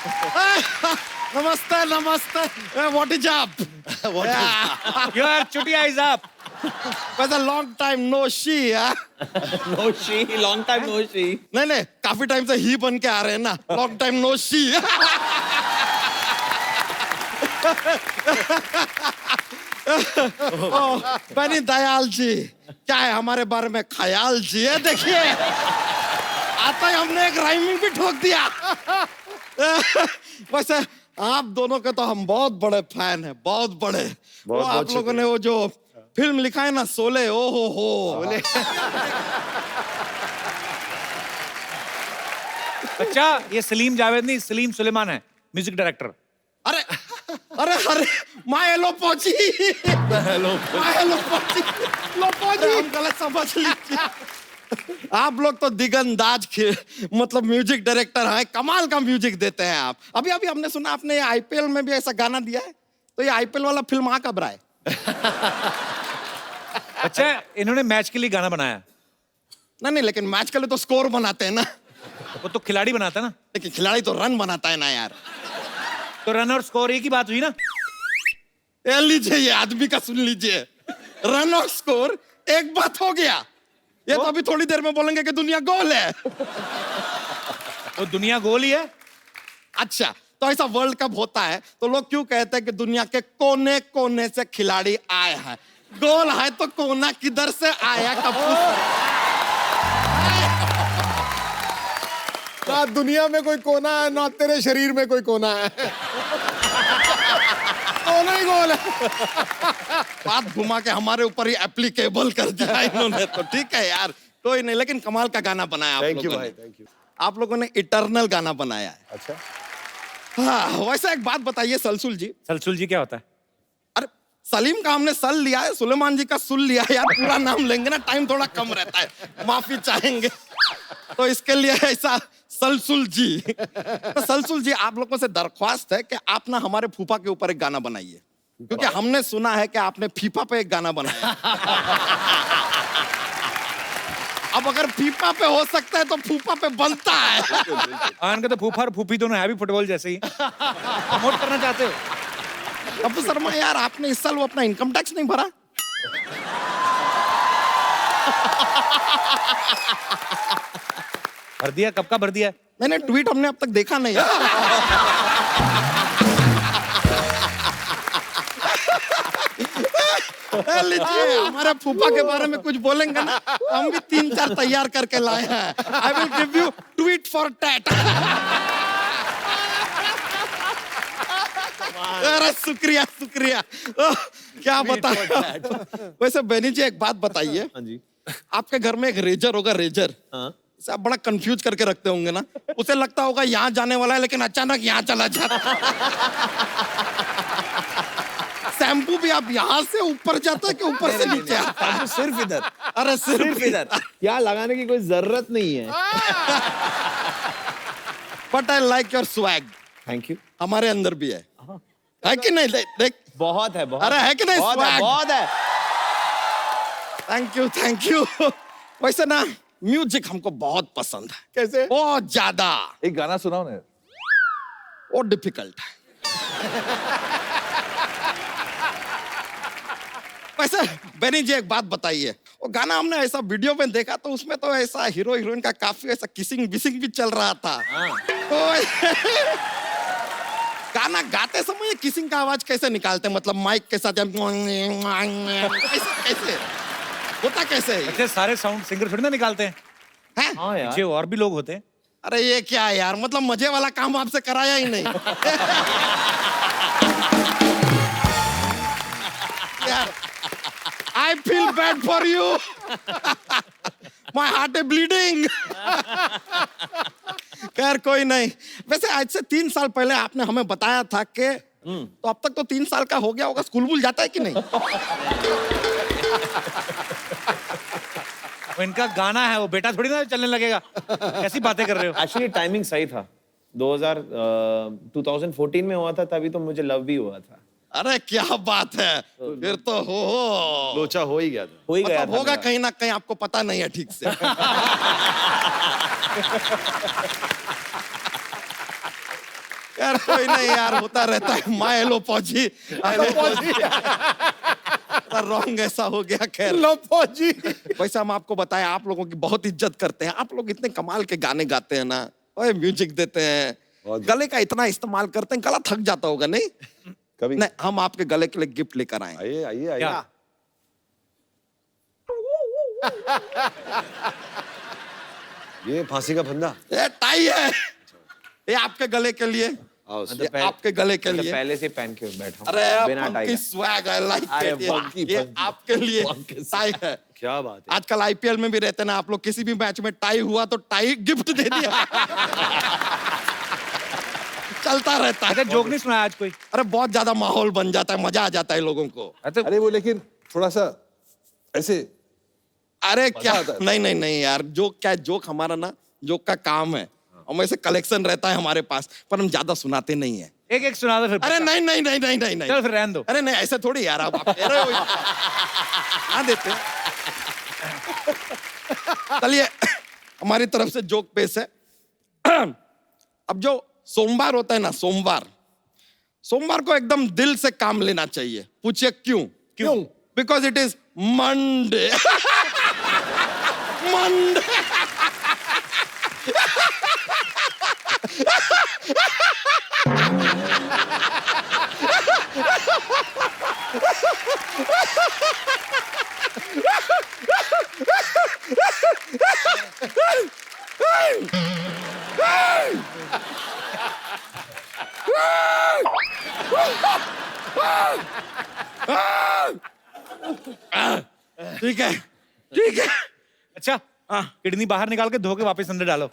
नमस्ते नमस्ते, what is up? Your chutia is up. वैसे long time no see. No see, long time no see. नहीं नहीं, काफी टाइम से ही बन के आ रहे हैं ना, लॉन्ग टाइम नो शी। बनी दयाल जी, क्या है हमारे बारे में ख्याल जी है? देखिए आता ही हमने एक राइमिंग भी ठोक दिया। वैसे आप दोनों के तो हम बहुत बड़े फैन हैं, बहुत बड़े। वो आप लोगों ने वो जो फिल्म लिखा है ना, शोले, ओ हो। अच्छा, ये सलीम जावेद नहीं, सलीम सुलेमान है, म्यूजिक डायरेक्टर। अरे अरे अरे, माय हेलो पहुंची, हम गलत समझ लीजिए। आप लोग तो दिगंदाज मतलब म्यूजिक डायरेक्टर हैं, कमाल का म्यूजिक देते हैं आप। अभी अभी हमने सुना आपने आईपीएल में भी ऐसा गाना दिया है, तो ये आईपीएल वाला फिल्म आ कब रहा है? अच्छा, इन्होंने मैच के लिए गाना बनाया। नहीं, लेकिन मैच के लिए तो स्कोर बनाते हैं ना। वो तो खिलाड़ी बनाता है ना। लेकिन खिलाड़ी तो रन बनाता है ना यार। तो रन और स्कोर एक ही बात हुई ना। ये लीजिए, ये आदमी का सुन लीजिए, रन और स्कोर एक बात हो गया। ये तो अभी थोड़ी देर में बोलेंगे कि दुनिया गोल है। तो दुनिया गोल ही है। अच्छा, तो ऐसा वर्ल्ड कप होता है तो लोग क्यों कहते हैं कि दुनिया के कोने कोने से खिलाड़ी आए हैं? गोल है तो कोना किधर से आया? ना दुनिया में कोई कोना है, ना तेरे शरीर में कोई कोना है। कोना ही गोल है। बात घुमा के हमारे ऊपर ही एप्लीकेबल कर दिया इन्होंने। तो ठीक है यार, कोई नहीं, लेकिन कमाल का गाना बनाया आप थैंक यू लोगों भाई, ने। Thank you. आप लोगों ने इटर्नल गाना बनाया है। अच्छा, हाँ, वैसे एक बात बताइए सलसुल जी। सलसुल जी क्या होता है? अरे सलीम का हमने सल लिया है, सुलेमान जी का सुल लिया है यार। पूरा नाम लेंगे ना, टाइम थोड़ा कम रहता है, माफी चाहेंगे। तो इसके लिए ऐसा सलसुल जी। तो सलसुल जी, आप लोगों से दरख्वास्त है कि आप ना हमारे फूफा के ऊपर एक गाना बनाइए, क्योंकि हमने सुना है कि आपने फीफा पे एक गाना बनाया। अब अगर फीफा पे हो सकता है तो फूफा पे बनता है। आन का तो फूफा और फूफी दोनों है भी फुटबॉल जैसे ही। प्रमोट करना चाहते हो? अबू शर्मा यार, आपने इस साल वो अपना इनकम टैक्स नहीं भरा? भर दिया? कब का भर दिया? मैंने ट्वीट हमने अब तक देखा नहीं है। लीजिए, हमारे फूफा के बारे में कुछ बोलेंगे ना, हम भी 3-4 तैयार करके लाए हैं। I will give you tweet for tat. अरे शुक्रिया शुक्रिया। क्या बता। वैसे बेनी जी, एक बात बताइए। हाँ जी। आपके घर में एक रेजर होगा, रेजर। हाँ। आप बड़ा कंफ्यूज करके रखते होंगे ना। उसे लगता होगा यहाँ जाने वाला है, लेकिन अचानक यहाँ चला जाता। शैम्पू भी आप यहाँ से ऊपर जाता है कि ऊपर से नीचे आता है? सिर्फ इधर। अरे सिर्फ इधर। यहाँ लगाने की कोई जरूरत नहीं है। But I like your swag. Thank you. हमारे अंदर भी है कि नहीं? देख, बहुत है, बहुत। अरे है कि नहीं? बहुत है, swag? बहुत है। Thank you thank you. वैसे ना म्यूजिक हमको बहुत पसंद है। कैसे? बहुत ज्यादा। एक गाना सुनाओ ना। वो डिफिकल्ट है। वैसे बेनी जी, एक बात बताइए, वो गाना हमने ऐसा वीडियो में देखा तो उसमें तो ऐसा हीरो हीरोइन का काफी ऐसा किसिंग बिसिंग भी चल रहा था। तो गाना गाते समय किसिंग का आवाज कैसे निकालते हैं? मतलब माइक के साथ कैसे होता, कैसे? अच्छा, सारे साउंड सिंगर थोड़ी ना निकालते हैं। हैं? हाँ यार। पीछे और भी लोग होते हैं। अरे ये क्या है यार, मतलब मजे वाला काम आपसे कराया ही नहीं। यार, I feel bad for you. My heart is bleeding. खैर कोई नहीं। वैसे आज से 3 साल पहले आपने हमें बताया था कि तो अब तक तो 3 साल का हो गया होगा, स्कूल वूल जाता है कि नहीं? वो इनका गाना है, वो बेटा थोड़ी ना चलने लगेगा। कैसी बातें कर रहे हो? एक्चुअली टाइमिंग सही था। 2014 में हुआ था, तभी तो मुझे लव भी हुआ था। अरे क्या बात है, फिर तो हो लोचा हो ही गया था। हो ही गया मतलब था होगा मेरा। कहीं ना कहीं, आपको पता नहीं है ठीक से। यार कोई नहीं यार, होता रहता है। माय हेलो फौजी, रॉन्ग ऐसा हो गया। खैर लो फौजी। वैसे हम आपको बताएं, आप लोगों की बहुत इज्जत करते हैं। आप लोग इतने कमाल के गाने गाते हैं ना, ओए म्यूजिक देते हैं, गले का इतना इस्तेमाल करते हैं, गला थक जाता होगा नहीं? कभी नहीं, हम आपके गले के लिए गिफ्ट लेकर आए हैं। आइए आइए आइए। क्या? ये फांसी का फंदा। ये टाई है, ये आपके गले के लिए, आओ ये आपके गले के लिए। पहले से पहन के बैठा हूं, अरे बिना टाई फंकी के। स्वैग, आई लाइक अरे इट। funky, ये funky। आपके लिए टाई है। क्या बात है। आजकल आईपीएल में भी रहते हैं ना आप लोग, किसी भी मैच में टाई हुआ तो टाई गिफ्ट दे दिया। चलता रहता अच्छा है। जोक नहीं सुना आज कोई? अरे बहुत ज्यादा माहौल बन जाता है, मजा आ जाता है लोगों को। अच्छा अरे वो लेकिन थोड़ा सा ऐसे। अरे क्या, आता है। नहीं नहीं नहीं यार, जोक क्या, जोक हमारा ना, जोक का काम है, हम ऐसे कलेक्शन रहता है हमारे पास, पर हम ज्यादा सुनाते नहीं है। एक एक सुना दो फिर। अरे नहीं नहीं नहीं नहीं नहीं चल नहीं, फिर रहने दो। अरे नहीं ऐसे थोड़ी यार, आप कह रहे हो ना देते। चलिए हमारी तरफ से जोक पेश है। अब जो सोमवार होता है ना, सोमवार को एकदम दिल से काम लेना चाहिए। पूछिए क्यों? क्यों? Because it is Monday. Monday. ठीक है ठीक है। अच्छा किडनी बाहर निकाल के धो के वापस अंदर डालो।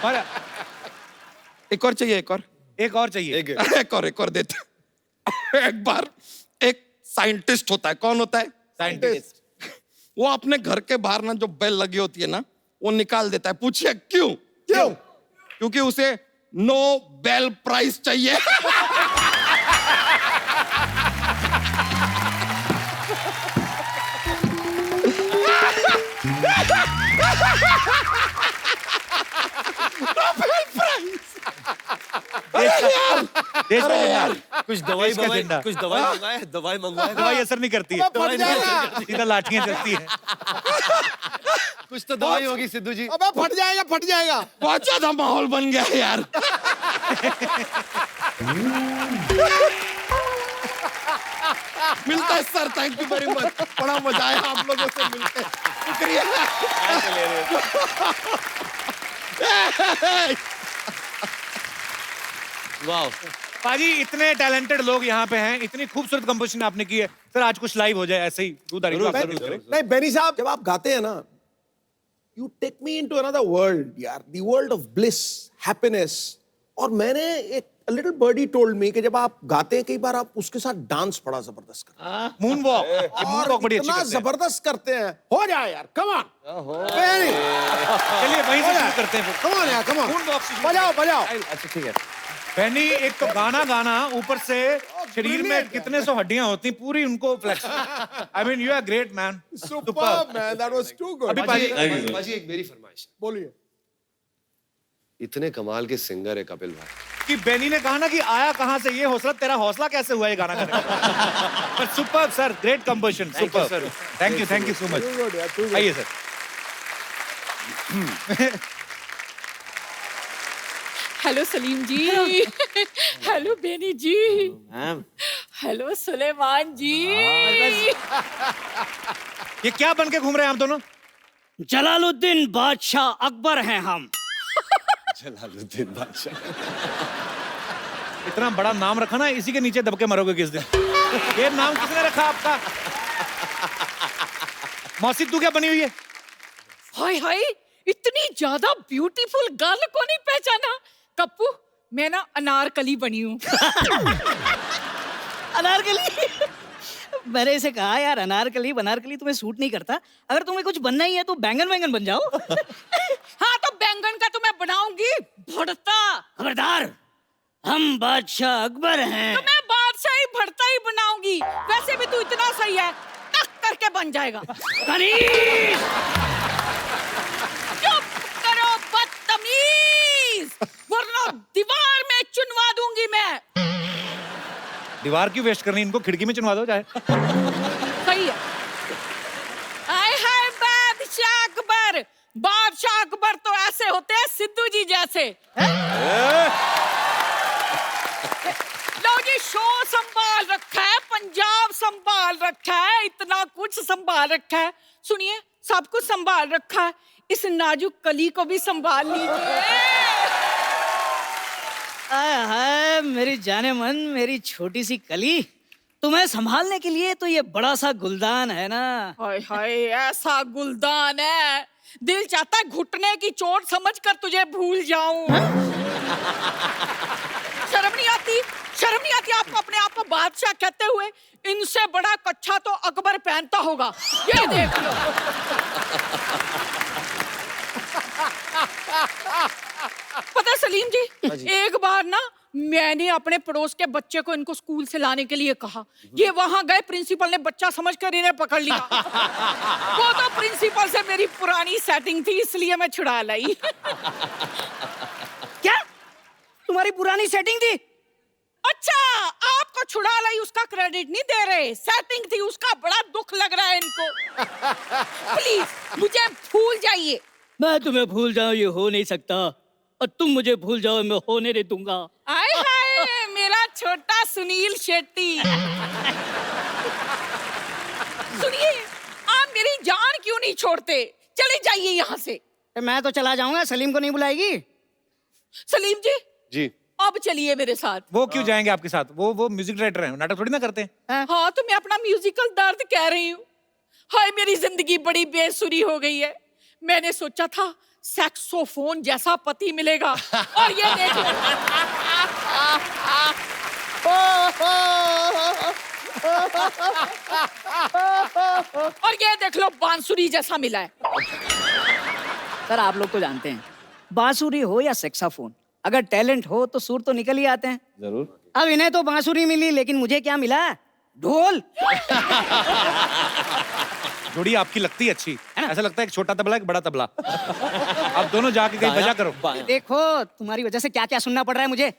और एक और चाहिए, एक और, एक और चाहिए। एक और देते। एक बार एक साइंटिस्ट होता है। कौन होता है? साइंटिस्ट। वो अपने घर के बाहर ना जो बेल लगी होती है ना, वो निकाल देता है। पूछिए क्यों? क्यों? क्योंकि उसे नोबेल प्राइज चाहिए। देश का झंडा। कुछ दवाई देश का मंगाए, झंडा। कुछ दवाई मंगाए, दवाई मंगवाए। दवाई असर नहीं करती है, फट जाएगा। सीधा लाठियां चलती है। कुछ तो दवाई होगी सिद्धू जी। अबे फट जाएगा फट जाएगा। बहुत ज्यादा माहौल बन गया है यार। मिलता है sir, thank you very much, बड़ा मजा आया आप लोगों से मिलकर, शुक्रिया। वाह, पाजी इतने टैलेंटेड लोग यहाँ पे हैं, इतनी खूबसूरत कंपोजिशन आपने की है। सर आज कुछ लाइव हो जाए ऐसे ही, नहीं बेनी साहब, जब आप गाते हैं ना, you take me into another world यार, the world of bliss, happiness. और मैंने एक लिटिल बर्डी टोल्ड मी कि जब आप गाते हैं कई बार आप उसके साथ डांस बड़ा जबरदस्त करते हैं। Moon walk. मून वॉक बड़ी अच्छी इतना करते हैं। जबरदस्त करते हैं। हो जाए यार, कम ऑन। चलिए वहीं से शुरू करते हैं फिर। कम ऑन यार, कम ऑन। मून वॉक से शुरू बजाओ बजाओ। अच्छा ठीक है। बहनी एक तो गाना गाना, ऊपर से शरीर में कितने सौ हड्डियां होती, पूरी उनको flex. I mean you are great man. Superb man, that was too good. अभी पाजी बाजी एक मेरी फरमाइश। बोलिए। इतने कमाल के सिंगर है कपिल भाई। कि बेनी ने कहा ना कि आया कहां से ये हौसला, तेरा हौसला कैसे हुआ ये गाना करने का? पर super sir, great composition, super sir. Thank you so much. Too good, यार, too good. आइए सर। हेलो सलीम जी। हेलो बेनी जी। हेलो सुलेमान जी। ये क्या बन के घूम रहे हैं आप दोनों? जलालुद्दीन बादशाह अकबर हैं हम। जलालुद्दीन बादशाह। इतना बड़ा नाम रखा ना, इसी के नीचे दबके मरोगे किस दिन। ये नाम किसने रखा आपका? मौसी तू क्या बनी हुई है? हाय हाय, इतनी ज्यादा ब्यूटीफुल गर्ल को नहीं पहचाना? कप्पू, मैं ना अनारकली बनी हूँ। अनारकली। मैंने इसे कहा यार अनारकली बनारकली तुम्हें सूट नहीं करता, अगर तुम्हें कुछ बनना ही है तो बैंगन वैंगन बन जाओ। हाँ तो बैंगन का तो मैं बनाऊंगी भरता। खबरदार, हम बादशाह अकबर हैं। तो मैं बादशाही भरता ही बनाऊंगी। वैसे भी तू इतना सही है, टक करके बन जाएगा। कनीज! चुप करो बदतमीज, वरना दीवार में दीवार क्यों वेस्ट करनी, इनको खिड़की में चुनवा दो चाहे। सही है। आय हाय बादशाह अकबर, बादशाह अकबर तो ऐसे होते हैं सिद्धू जी जैसे। लो जी, शो संभाल रखा है, पंजाब संभाल रखा है, इतना कुछ संभाल रखा है। सुनिए, सब कुछ संभाल रखा है, इस नाजुक कली को भी संभाल लीजिए। आय हाय मेरी जाने मन, मेरी छोटी सी कली, तुम्हें संभालने के लिए तो ये बड़ा सा गुलदान है ना। हाय हाय, ऐसा गुलदान है, दिल चाहता है घुटने की चोट समझकर तुझे भूल जाऊं। शर्म नहीं आती, शर्म नहीं आती आपको अपने आप को बादशाह कहते हुए? इनसे बड़ा कच्छा तो अकबर पहनता होगा, ये देख लो। पता है सलीम जी, एक बार ना मैंने अपने पड़ोस के बच्चे को इनको स्कूल से लाने के लिए कहा। ये वहां गए, प्रिंसिपल ने बच्चा समझकर इन्हें पकड़ लिया। वो तो प्रिंसिपल से मेरी पुरानी सेटिंग थी, इसलिए मैं छुड़ा लाई। क्या तुम्हारी पुरानी सेटिंग थी? अच्छा, आपको छुड़ा लाई उसका क्रेडिट नहीं दे रहे, सेटिंग थी उसका बड़ा दुख लग रहा है इनको। प्लीज मुझे भूल जाइए। मैं तुम्हें भूल जाऊं ये हो नहीं सकता, और तुम मुझे भूल जाओ मैं होने नहीं दूंगा। आय हाय मेरा छोटा सुनील शेट्टी। सुनिए, आप मेरी जान क्यों नहीं छोड़ते? चले जाइए यहाँ से। मैं तो चला जाऊंगा, सलीम को नहीं बुलाएगी? सलीम जी, जी अब चलिए मेरे साथ। वो क्यों जाएंगे आपके साथ? वो म्यूजिक डायरेक्टर हैं, नाटक थोड़ी ना करते हैं। हाँ, तो मैं अपना म्यूजिकल दर्द कह रही हूँ। हाय मेरी जिंदगी बड़ी बेसुरी हो गई है। मैंने सोचा था सैक्सोफोन जैसा पति मिलेगा, और ये देख लो। और ये देख लो, बांसुरी जैसा मिला है। सर आप लोग तो जानते हैं, बांसुरी हो या सेक्साफोन, अगर टैलेंट हो तो सुर तो निकल ही आते हैं। जरूर। अब इन्हें तो बांसुरी मिली, लेकिन मुझे क्या मिला? ढोल। जोड़ी आपकी लगती है अच्छी, ऐसा लगता है एक छोटा तबला एक बड़ा तबला। आप दोनों जाके कहीं बजा करो। देखो तुम्हारी वजह से क्या क्या सुनना पड़ रहा है मुझे।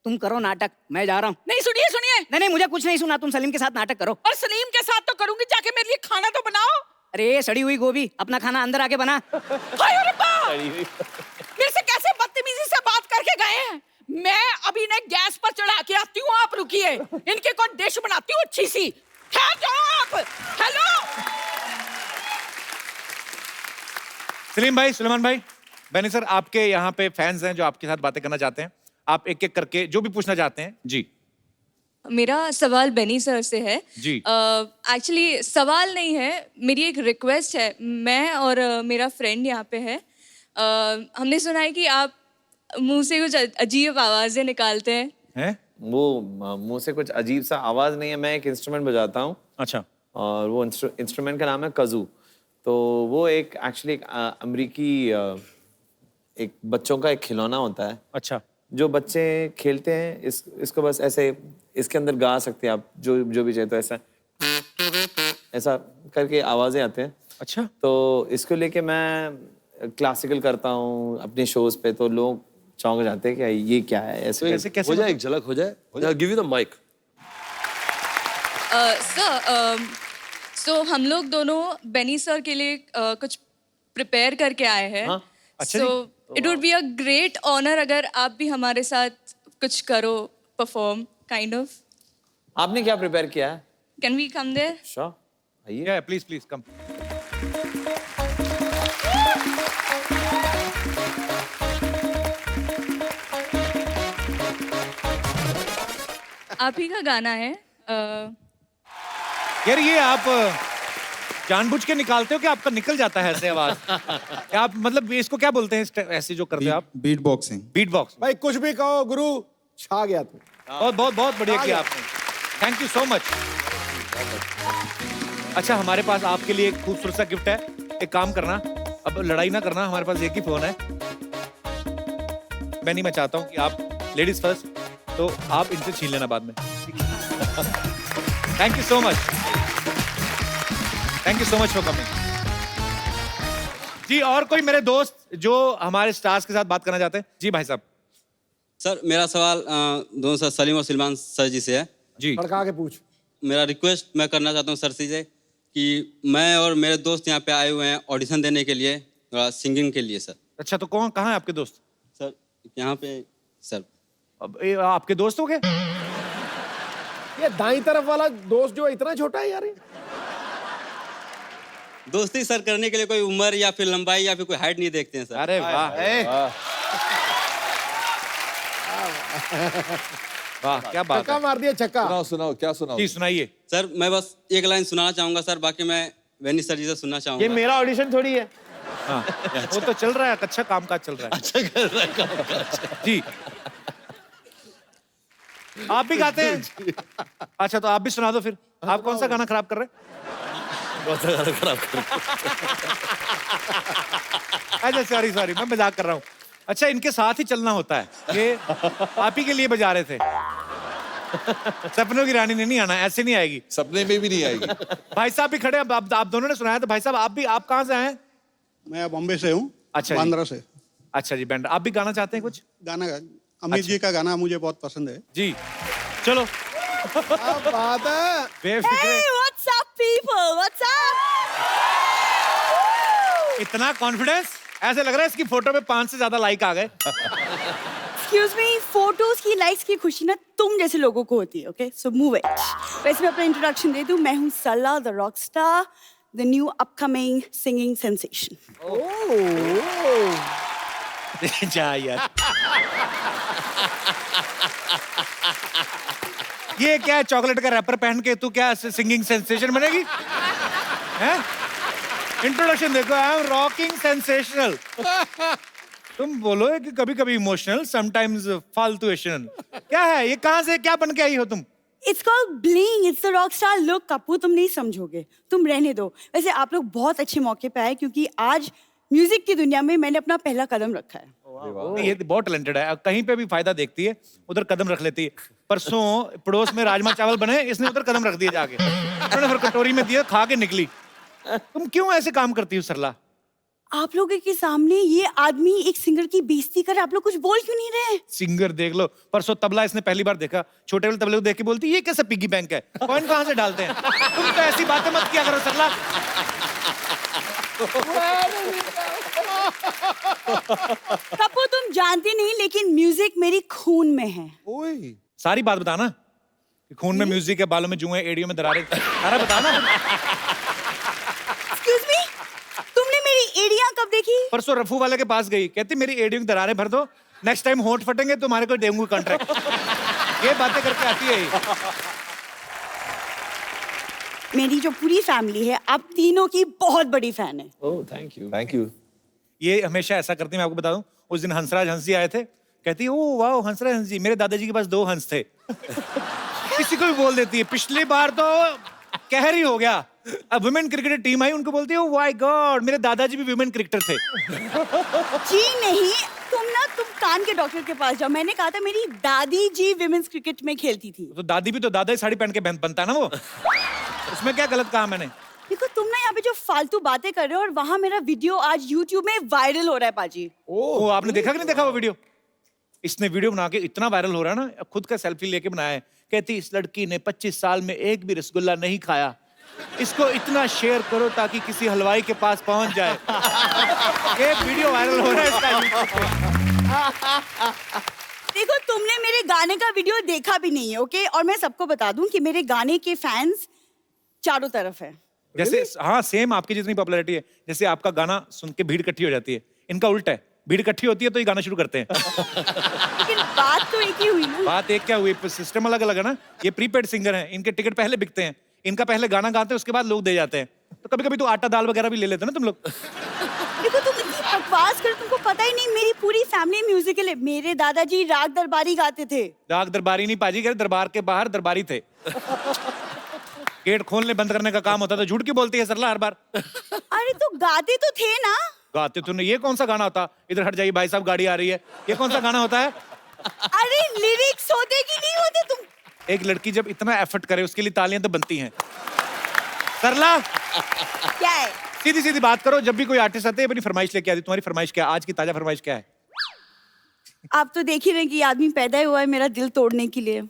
तुम करो नाटक, मैं जा रहा हूँ। नहीं, सुनिए सुनिए। नहीं नहीं, मुझे कुछ नहीं सुना, तुम सलीम के साथ नाटक करो। और सलीम के साथ तो करूंगी, जाके मेरे लिए खाना तो बनाओ। अरे सड़ी हुई गोभी, अपना खाना अंदर आके बना। हाय अरे बाप! मेरे से कैसे बदतमीजी से बात करके गए हैं। मैं अभी इन्हें गैस पर चढ़ा के आती हूँ, आप रुकिए। इनके कोई डिश बनाती हूँ अच्छी सी। ठहर जाओ आप। हेलो सलीम भाई, सुलेमान भाई, बेनी सर, आपके यहाँ पे फैंस हैं जो आपके साथ बातें करना चाहते हैं। आप एक एक करके जो भी पूछना चाहते हैं। जी मेरा सवाल बेनी सर से है। जी। एक्चुअली सवाल नहीं है, मेरी एक रिक्वेस्ट है। मैं और मेरा फ्रेंड यहाँ पे है। हमने सुना है कि आप मुंह से कुछ अजीब आवाजें निकालते हैं। हैं? वो मुंह से कुछ अजीब सा आवाज नहीं है, मैं एक इंस्ट्रूमेंट बजाता हूँ, अच्छा। और वो इंस्ट्रूमेंट का नाम है कज़ू। तो वो एक एक्चुअली एक अमेरिकी एक बच्चों का एक खिलौना होता है। अच्छा। जो बच्चे खेलते हैं इसको बस ऐसे इसके अंदर गा सकते हैं आप जो भी चाहे, तो ऐसा ऐसा करके आवाजें आते हैं। अच्छा। तो इसको लेके मैं क्लासिकल करता हूँ अपने शोज पे, तो लोग चौंक जाते हैं कि ये क्या है। ऐसे ऐसे कैसे? हो जाए, एक झलक हो जाए। Give you the mic. Sir, so हम लोग दोनों बेनी सर के लिए कुछ प्रिपेयर करके आए हैं। अच्छा so it would be a great honour अगर आप भी हमारे साथ कुछ करो, परफॉर्म काइंड ऑफ। आपने क्या प्रिपेयर किया है? Can we come there? Sure, आइए। Please please come. आप ही का गाना है। यार ये आप जानबूझ के निकालते हो कि आपका निकल जाता है ऐसे आवाज? क्या आप मतलब इसको क्या बोलते हैं ऐसे जो करते हो आप? Beat boxing. Beat box. भाई कुछ भी कहो गुरु, छा गया तू। बहुत बहुत बहुत बढ़िया किया आपने, थैंक यू सो मच। अच्छा, हमारे पास आपके लिए एक खूबसूरत सा गिफ्ट है। एक काम करना, अब लड़ाई ना करना, हमारे पास एक ही फोन है। मैं नहीं, मैं चाहता हूँ कि आप लेडीज फर्स्ट, तो आप इनसे छीन लेना बाद में। Thank you so much, thank you so much for coming. जी, और कोई मेरे दोस्त जो हमारे स्टार्स के साथ बात करना चाहते हैं? जी भाई साहब। सर, मेरा सवाल दोनों सर सलीम और सलमान सर जी से है। जी खड़का के पूछ। मेरा रिक्वेस्ट मैं करना चाहता हूँ सर से कि मैं और मेरे दोस्त यहाँ पे आए हुए हैं ऑडिशन देने के लिए, सिंगिंग के लिए सर। अच्छा, तो कौन कहाँ है आपके दोस्त? सर यहाँ पे सर। अब ये आपके दोस्त हो गए? ये दाई तरफ वाला दोस्त जो है इतना छोटा है यार ये। दोस्ती सर करने के लिए कोई उम्र या फिर लंबाई या फिर कोई हाइट नहीं देखते हैं सर। अरे वाह, वाह क्या बात छक्का है। मार दिया छक्का। सुनाओ सुनाओ, क्या सुनाओ? जी सुनाइए। सर मैं बस एक लाइन सुनाना चाहूंगा सर, बाकी मैं वेनी सर जी से सुनना ये चाहूंगा। मेरा ऑडिशन थोड़ी है। हाँ, वो तो चल रहा है, अच्छा काम काज चल रहा है। अच्छा कर रहा है काम। जी आप भी गाते हैं? अच्छा, तो आप भी सुना दो फिर। आप कौन सा गाना खराब कर रहे हैं? अच्छा सॉरी सॉरी, मैं मजाक कर रहा हूँ। अच्छा, इनके साथ ही चलना होता है, ये आप ही के लिए बजा रहे थे। सपनों की रानी ने नहीं आना, ऐसे नहीं आएगी। सपने में भी नहीं आएगी। भाई साहब भी खड़े हैं, आप दोनों ने सुनाया, तो भाई साहब आप कहाँ से आए हैं? मैं बॉम्बे से हूँ। अच्छा जी। बांद्रा से। अच्छा जी, बैंड। आप भी गाना चाहते हैं कुछ? गाना अमित जी का गाना मुझे बहुत पसंद है। जी चलो। क्या बात है। Befikre. what's up people? What's up? इतना कॉन्फिडेंस, ऐसे लग रहा है इसकी फोटो में 5 से ज्यादा लाइक आ गए। Excuse me, फोटोज की लाइक्स की खुशी ना तुम जैसे लोगों को होती है, ओके? So move it. वैसे मैं अपना इंट्रोडक्शन दे दूं, मैं हूं Sarla the rock star, the new upcoming singing sensation. जा यार। ये क्या है, चॉकलेट का रैपर पहन के तू क्या सिंगिंग सेंसेशन बनेगी? हैं? इंट्रोडक्शन देखो, आई एम रॉकिंग सेंसेशनल। तुम बोलो कि कभी कभी इमोशनल, समटाइम्स फालतूएशन। क्या है ये, कहाँ से क्या बन के आई हो तुम? It's called bling, it's the rock star look. Kapoor तुम नहीं समझोगे, तुम रहने दो। वैसे आप लोग बहुत अच्छे मौके पे आए, क्योंकि आज म्यूजिक की दुनिया में मैंने अपना पहला कदम रखा है। ये बहुत टैलेंटेड है, कहीं पे भी फायदा देखती है उधर कदम रख लेती है। परसों पड़ोस में राजमा चावल बने, इसने उधर कदम रख दिए जाके, उन्होंने फिर कटोरी में दिया, खा के निकली। तुम क्यों ऐसे काम करती हो सरला? आप लोगों के सामने ये आदमी एक सिंगर की बेइज्जती कर, आप लोग कुछ बोल क्यों नहीं रहे? सिंगर देख लो, परसों तबला इसने पहली बार देखा, छोटे वाले तबले को देख के बोलती ये कैसा पिग्गी बैंक है, कॉइन कहाँ से डालते हैं? तुम तो ऐसी बातें मत किया करो सरला। कपूर तुम जानते नहीं, लेकिन म्यूजिक मेरी खून में है। सारी बात बताना, खून में म्यूजिक है, बालों में जुएं, एड़ियों में दरारें, सारा बताना। Excuse me, तुमने मेरी एड़ियां कब देखी? परसों रफू वाले के पास गई, कहती मेरी एड़ियों की दरारें भर दो, नेक्स्ट टाइम होंठ फटेंगे तुम्हारे को देंगे कॉन्ट्रैक्ट। ये बातें करके आती है ये। मेरी जो पूरी फैमिली है, आप तीनों की बहुत बड़ी फैन है। Oh thank you. Thank you. ये हमेशा ऐसा करती है, मैं आपको बता दूं। उस दिन हंसराज हंसी आए थे, कहती है ओ वाह हंसराज हंस जी, मेरे दादाजी के पास 2 हंस थे। किसी को भी बोल देती है। पिछली बार तो कहर ही हो गया, अब वुमेन क्रिकेट टीम आई, उनको बोलती है ओ माय गॉड मेरे दादाजी भी वुमेन क्रिकेटर थे। जी नहीं, तुम कान के डॉक्टर के पास जाओ। मैंने कहा था मेरी दादी जी विमेंस क्रिकेट में खेलती थी। तो दादी भी तो दादा ही साड़ी पहन के बनता ना वो, उसमें क्या गलत कहा मैंने? देखो तुम ना यहाँ पे जो फालतू बातें कर रहे हो, और वहां मेरा वीडियो आज YouTube में वायरल हो रहा है पाजी। ओ आपने देखा कि नहीं देखा वो वीडियो? इसने वीडियो बना के इतना वायरल हो रहा है ना, खुद का सेल्फी लेके बनाया है। कहती इस लड़की ने 25 साल में एक भी रसगुल्ला नहीं खाया, इसको इतना शेयर करो ताकि किसी हलवाई के पास पहुंच जाए। एक वीडियो वायरल हो रहा है इसका। देखो तुमने मेरे गाने का वीडियो देखा भी नहीं है, ओके? और मैं सबको बता दूं कि मेरे गाने के फैंस चारों तरफ है। जैसे हाँ सेम आपकी जितनी पॉपुलैरिटी है, जैसे आपका गाना सुन के भीड़ इकट्ठी हो जाती है, इनका उल्टा है, भीड़ इकट्ठी होती है तो ये गाना शुरू करते हैं। लेकिन बात तो एक ही हुई ना। बात एक क्या हुई, सिस्टम अलग अलग है ना। ये प्रीपेड सिंगर हैं, इनके टिकट पहले बिकते हैं, इनका पहले गाना गाते हैं, उसके बाद लोग दे जाते हैं। तो कभी कभी तो आटा दाल वगैरह भी ले लेते हैं ना तुम लोग। देखो तुम इतनी बकवास कर, तुमको पता ही नहीं मेरी पूरी फैमिली म्यूजिकल है। मेरे दादाजी राग दरबारी गाते थे। राग दरबारी नहीं पाजी, कह दरबार के बाहर दरबारी थे। गेट खोलने बंद करने का काम होता था। झूठ क्यों बोलती है सरला हर बार? अरे तो गाते तो थे ना। गाते तो नहीं। ये कौन सा गाना होता? इधर हट जाइए भाई साहब, गाड़ी आ रही है। ये कौन सा गाना होता है? अरे लिरिक्स होते कि नहीं होते? तुम एक लड़की जब इतना एफर्ट करे उसके लिए तालियां तो बनती हैं। सरला क्या है? सीधी सीधी बात करो, जब भी कोई आर्टिस्ट आते हैं अपनी फरमाइश लेके आती। तुम्हारी फरमाइश क्या है? आज की ताजा फरमाइश क्या है? आप तो देख ही रहे कि आदमी पैदा ही हुआ है मेरा दिल तोड़ने के लिए।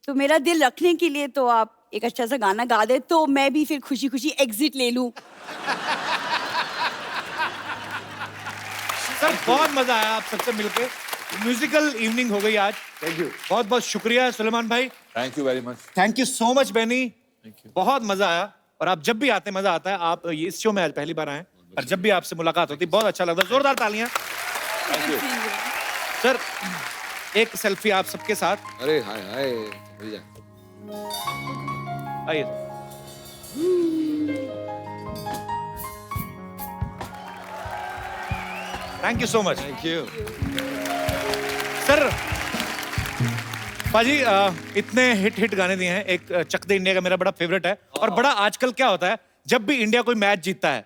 तो मेरा दिल रखने के लिए तो आप एक अच्छा सा गाना गा दे तो मैं भी फिर खुशी खुशी एग्जिट ले लूं। सर बहुत मजा आया आप सबसे मिलके, म्यूजिकल इवनिंग हो गई आज। Thank you. बहुत बहुत शुक्रिया सुलेमान भाई। Thank you very much. Thank you so much Benny, बहुत मजा आया। और आप जब भी आते हैं मजा आता है। आप ये इस शो में आज पहली बार आए और जब भी आपसे मुलाकात होती बहुत अच्छा लगता है। जोरदार तालियां। सर एक सेल्फी आप सबके साथ। अरे हाय हाय भैया, आइए। Thank you so much. Thank you. Sir पाजी इतने हिट गाने दिए हैं। एक चक दे इंडिया का मेरा बड़ा फेवरेट है। और बड़ा आजकल क्या होता है, जब भी इंडिया कोई मैच जीतता है,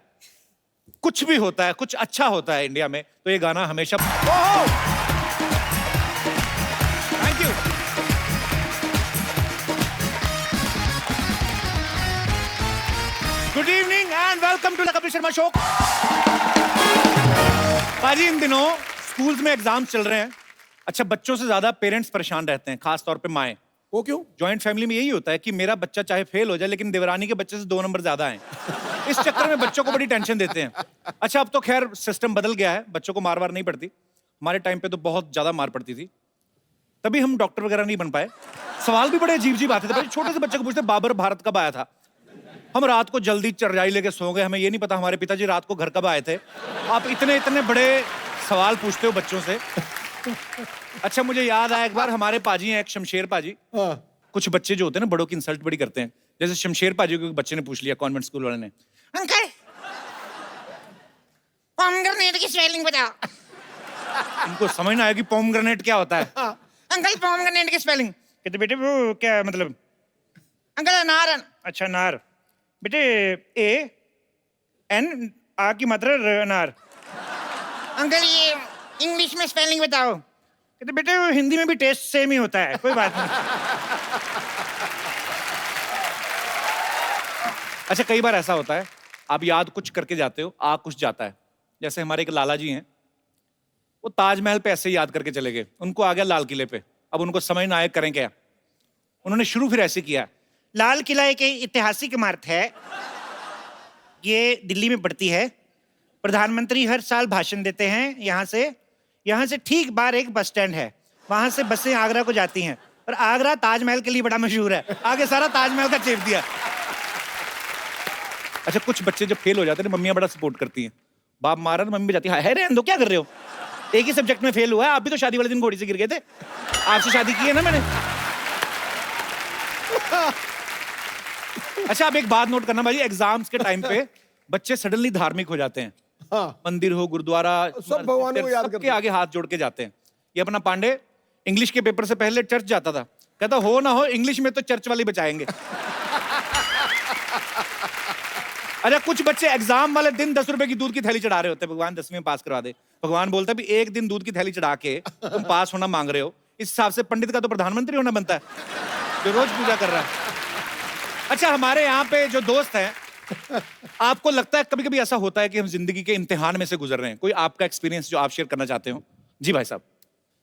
कुछ भी होता है, कुछ अच्छा होता है इंडिया में, तो ये गाना हमेशा। Thank you. Good evening and welcome to the Kapil Sharma show. पाजी इन दिनों स्कूल्स में एग्जाम्स चल रहे हैं। अच्छा, बच्चों से ज्यादा पेरेंट्स परेशान रहते हैं, खास तौर पे माएं। वो क्यों? जॉइंट फैमिली में यही होता है कि मेरा बच्चा चाहे फेल हो जाए लेकिन देवरानी के बच्चे से 2 नंबर ज्यादा आए। इस चक्कर में बच्चों को बड़ी टेंशन देते हैं। अच्छा, अब तो खैर सिस्टम बदल गया है, बच्चों को मार नहीं पड़ती। हमारे टाइम पे तो बहुत ज्यादा मार पड़ती थी, तभी हम डॉक्टर वगैरह नहीं बन पाए। सवाल भी बड़े अजीब अजीब आते थे। छोटे से बच्चे को पूछते बाबर भारत कब आया था। हम रात को जल्दी चरजाई लेके सो गए, हमें ये नहीं पता हमारे पिताजी रात को घर कब आए थे। आप इतने इतने बड़े सवाल पूछते हो बच्चों से। अच्छा, मुझे याद आया एक बार हमारे पाजी हैं, एक शमशेर पाजी। कुछ बच्चे जो होते हैं ना बड़ों की इंसल्ट बड़ी करते हैं। जैसे शमशेर पाजी को बच्चे ने पूछ लिया कॉन्वेंट स्कूल वाले ने, अंकल पोमग्रेनेट की स्पेलिंग बताओ। इनको समझ ना आया कि पोमग्रेनेट क्या होता है। अंकल पोमग्रेनेट की स्पेलिंग। कहते बेटे वो क्या मतलब। अंकल अनार। अच्छा अनार। बेटे ए एन आ की मात्रा अनार। अंकल ये इंग्लिश में स्पेलिंग बताओ। कहते बेटे हिंदी में भी टेस्ट सेम ही होता है, कोई बात नहीं। अच्छा, कई बार ऐसा होता है आप याद कुछ करके जाते हो, आ कुछ जाता है। जैसे हमारे एक लाला जी हैं, वो ताजमहल पे ऐसे ही याद करके चले गए, उनको आ गया लाल किले पे। अब उनको समझ ना आए करें क्या। उन्होंने शुरू फिर ऐसे किया, लाल किला एक ऐतिहासिक इमारत है, ये दिल्ली में पड़ती है। प्रधानमंत्री हर साल भाषण देते हैं यहाँ से ठीक बाहर एक बस स्टैंड है, वहां से बसें आगरा को जाती हैं। और आगरा ताजमहल के लिए बड़ा मशहूर है। आगे सारा ताजमहल का चेप दिया। अच्छा, कुछ बच्चे जब फेल हो जाते हैं मम्मियां बड़ा सपोर्ट करती हैं। बाप मारा तो मम्मी जाती है रहने दो, क्या कर रहे हो, एक ही सब्जेक्ट में फेल हुआ है, आप भी तो शादी वाले दिन घोड़ी से गिर गए थे, आपसे शादी की है ना मैंने। अच्छा, अब एक बात नोट करना भाई, एग्जाम्स के टाइम पे बच्चे सडनली धार्मिक हो जाते हैं। मंदिर हो, गुरुद्वारा, सब भगवान को याद करते सबके आगे हाथ जोड़ के जाते हैं। ये अपना पांडे इंग्लिश के पेपर से पहले चर्च जाता था, कहता हो ना हो इंग्लिश में तो चर्च वाले बचाएंगे। अच्छा, कुछ बच्चे एग्जाम वाले दिन 10 रुपए की दूध की थैली चढ़ा रहे होते हैं, भगवान 10वीं में पास करवा दे। भगवान बोलता है भी एक दिन दूध की थैली चढ़ा के तुम पास होना मांग रहे हो, इस हिसाब से पंडित का तो प्रधानमंत्री होना बनता है जो रोज पूजा कर रहा है। अच्छा, हमारे यहाँ पे जो दोस्त हैं, आपको लगता है कभी कभी ऐसा होता है कि हम जिंदगी के इम्तिहान में से गुजर रहे हैं, कोई आपका एक्सपीरियंस जो आप शेयर करना चाहते हो? जी भाई साहब।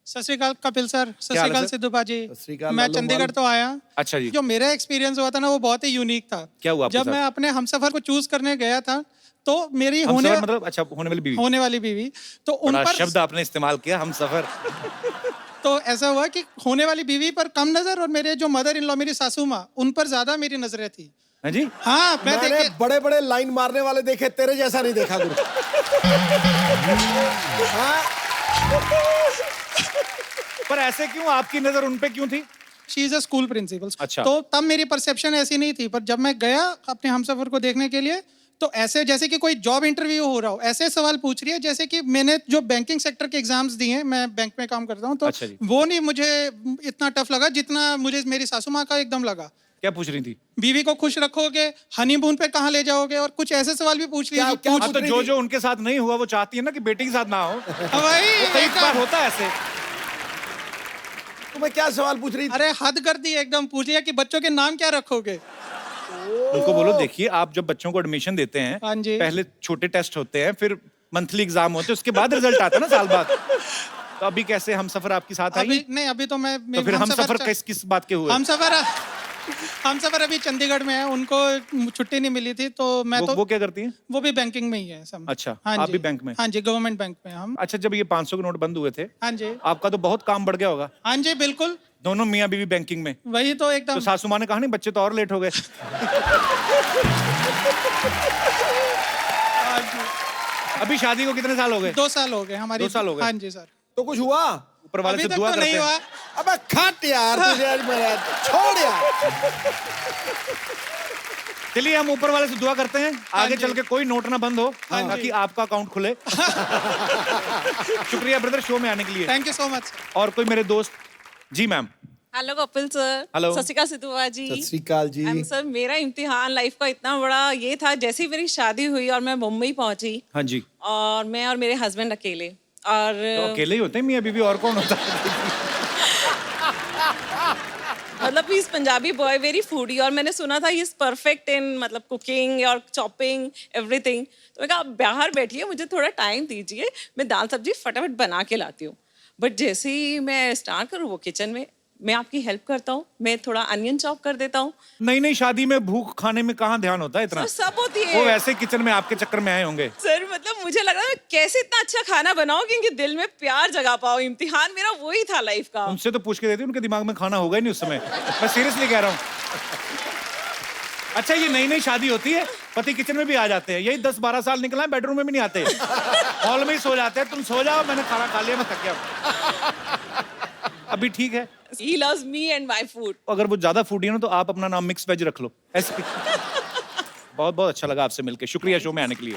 सत श्री अकाल कपिल सर, सत श्री अकाल सिद्धू बाजी। मैं लालू चंडीगढ़ तो आया। अच्छा जी। जो मेरा एक्सपीरियंस हुआ था ना वो बहुत ही यूनिक था। क्या हुआ आपके जब साथ? मैं अपने हमसफर को चूज करने गया था तो मेरी हमसफर मतलब अच्छा होने वाली बीवी तो उन बड़ा पर शब्द आपने इस्तेमाल किया, हम सफर। तो ऐसा हुआ कि होने वाली बीवी पर कम नजर और मेरे जो मदर इन लॉ मेरी सासू माँ उन पर ज्यादा मेरी नजरें थी। हाँ जी। हाँ, मैंने बड़े बड़े लाइन मारने वाले देखे, तेरे जैसा नहीं देखा गुरु। पर ऐसे क्यों, आपकी नजर उन पे क्यों थी? She is a school principal. अच्छा। तो तब मेरी परसेप्शन ऐसी नहीं थी, पर जब मैं गया अपने हमसफर को देखने के लिए तो ऐसे जैसे कि कोई जॉब इंटरव्यू हो रहा हो, ऐसे सवाल पूछ रही है जैसे कि मैंने जो बैंकिंग सेक्टर के एग्जाम्स दिए हैं, मैं बैंक में काम करता हूँ, तो अच्छा जी। वो नहीं मुझे इतना टफ लगा जितना मुझे मेरी सासू माँ का एकदम लगा। क्या पूछ रही थी? बीवी को खुश रखोगे, हनीमून पे कहाँ ले जाओगे, और कुछ ऐसे सवाल भी पूछ रही थी। हाँ, तो जो उनके साथ नहीं हुआ वो चाहती है ना कि बेटी के साथ ना हो। वही कई बार होता है ऐसे। तुम्हें क्या सवाल पूछ रही थी? अरे हद कर दी एकदम, पूछ लिया कि बच्चों के नाम क्या रखोगे। उनको बोलो देखिए, आप जब बच्चों को एडमिशन देते हैं, हाँ जी। पहले छोटे टेस्ट होते हैं, फिर मंथली एग्जाम होते हैं, उसके बाद रिजल्ट आता है ना साल बाद। तो अभी कैसे हम सफर आपके साथ आई? अभी नहीं, अभी तो मैं तो फिर हम सफर किस बात के हुए? हम सफर अभी चंडीगढ़ में है, उनको छुट्टी नहीं मिली थी तो मैं वो क्या करती हैं? वो भी बैंकिंग में ही है सब। अच्छा, हाँ आप जी। भी बैंक में? हाँ जी, गवर्नमेंट बैंक में हम। अच्छा, जब ये 500 के नोट बंद हुए थे, हाँ जी। आपका तो बहुत काम बढ़ गया होगा। हाँ जी, बिल्कुल। दोनों मियाँ बीवी बैंकिंग में। वही तो एकदम। तो सासू माँ ने कहा नहीं बच्चे तो और लेट हो गए। अभी शादी को कितने साल हो गए? 2 साल हो गए हमारी। 2 साल हो गए? हाँ जी सर। तो कुछ हुआ? ऊपर वाले अभी से तक दुआ तो करते नहीं हुआ। हैं। अबे खट यार, तुझे आज मैं छोड़ यार। चलिए हम ऊपर वाले से दुआ करते हैं, आगे चल के कोई नोट ना बंद हो, ताकि आपका अकाउंट खुले। शुक्रिया ब्रदर शो में आने के लिए। Thank you so much. और कोई मेरे दोस्त? जी ma'am. Hello Kapil sir. Hello. सत श्री अकाल सिद्धू बाबा जी। सत श्री अकाल जी। सर मेरा इम्तिहान लाइफ का इतना बड़ा ये था, जैसे ही मेरी शादी हुई और मैं मुंबई पहुंची हाँ जी। और मैं और मेरे हस्बैंड अकेले और तो अकेले ही होते हैं मियाँ बीवी, और कौन होता है? मतलब ही पंजाबी बॉय, वेरी फूडी, और मैंने सुना था ही परफेक्ट इन मतलब कुकिंग और चॉपिंग एवरीथिंग। तो मैं कहा आप बाहर बैठिए, मुझे थोड़ा टाइम दीजिए, मैं दाल सब्जी फटाफट बना के लाती हूँ। बट जैसे ही मैं स्टार्ट करूँ वो किचन में, मैं आपकी हेल्प करता हूँ, मैं थोड़ा अनियन चॉप कर देता हूँ। नहीं शादी में भूख खाने में कहाँ ध्यान होता है इतना? सब होती है। वो वैसे किचन में आपके चक्कर में आए होंगे। सर मतलब मुझे लग रहा है कैसे इतना अच्छा खाना बनाओ कि इनके दिल में प्यार जगा पाओ। इम्तिहान मेरा वही था लाइफ का। उनसे तो पूछ के देती, उनके दिमाग में खाना होगा ही नहीं उस समय। मैं सीरियसली कह रहा हूँ। अच्छा, ये नई शादी होती है, पति किचन में भी आ जाते हैं, यही 10-12 साल निकला है, बेडरूम में भी नहीं आते, हॉल में ही सो जाते हैं। तुम सो जाओ, मैंने खाना खा लिया, मैं थक गया। अभी ठीक है। He loves me and my food. अगर वो ज्यादा फूडी है ना तो आप अपना नाम मिक्स वेज रख लो ऐसे। बहुत बहुत अच्छा लगा आपसे मिलके, शुक्रिया शो में आने के लिए।